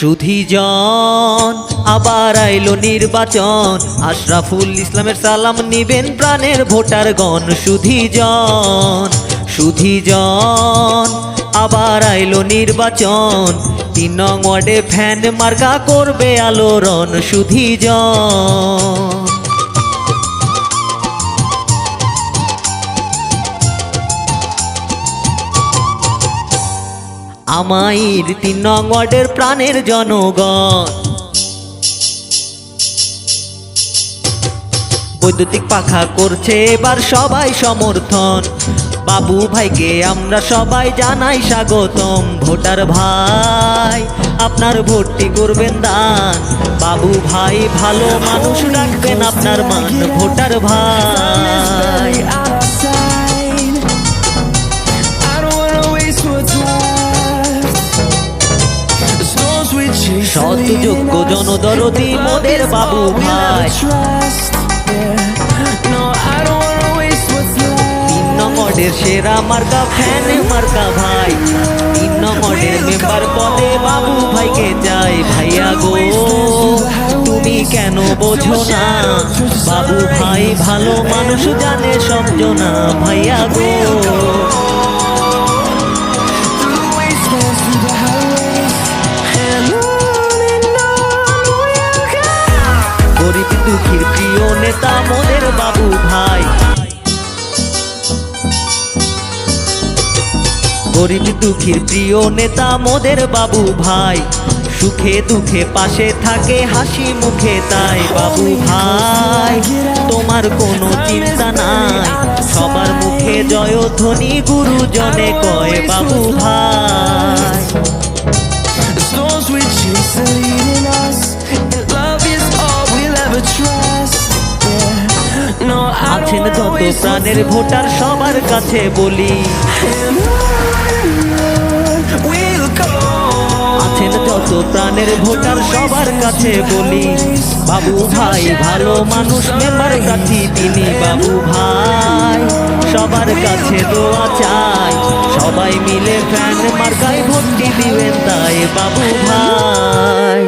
সুধীজন আবার আইলো নির্বাচন, আশরাফুল ইসলামের সালাম নিবেন প্রাণের ভোটারগণ। সুধীজন আবার আইলো নির্বাচন, ৩ নং ওয়ার্ডে ফ্যান মার্কা করবে আলোড়ন। সুধীজন আমাইর ৩ নং ওয়ার্ডের প্রাণের জনগণ, বৈদ্যুতিক পাখা করছে এবার সবাই সমর্থন। বাবু ভাইকে আমরা সবাই জানাই স্বাগতম। ভোটার ভাই আপনার ভোটটি করবেন দান, বাবু ভাই ভালো মানুষ রাখবেন আপনার মান। ভোটার ভাই সৎ যোগ্য জনদরদি মোদের বাবু ভাই, ৩ নং ওয়ার্ডের সেরা মার্কা ফ্যান মার্কা ভাই, ৩ নং ওয়ার্ডের মেম্বার পদে বাবু ভাইকে চাই। ভাইয়া গো তুমি কেন বোঝো না, বাবু ভাই ভালো মানুষ জানে সব জনা। ভাইয়া গো গরিব দুঃখীর প্রিয় নেতা মোদের বাবু ভাই, গরিব দুঃখীর প্রিয় নেতা মোদের বাবু ভাই। সুখে দুঃখে পাশে থাকে হাসি মুখে তাই। বাবু ভাই তোমার কোনো চিন্তা নাই, সবার মুখে জয়ধ্বনি গুরুজনে কয়। বাবু ভাই আছেন যত প্রাণের ভোটার সবার কাছে বলি, আছেন যত প্রাণের ভোটার সবার কাছে বলি, বাবু ভাই ভালো মানুষ মেম্বার প্রার্থী তিনি। বাবু ভাই সবার কাছে দোয়া চাই, সবাই মিলে ফ্যান মার্কায় ভোটটি দিবেন তাই। বাবু ভাই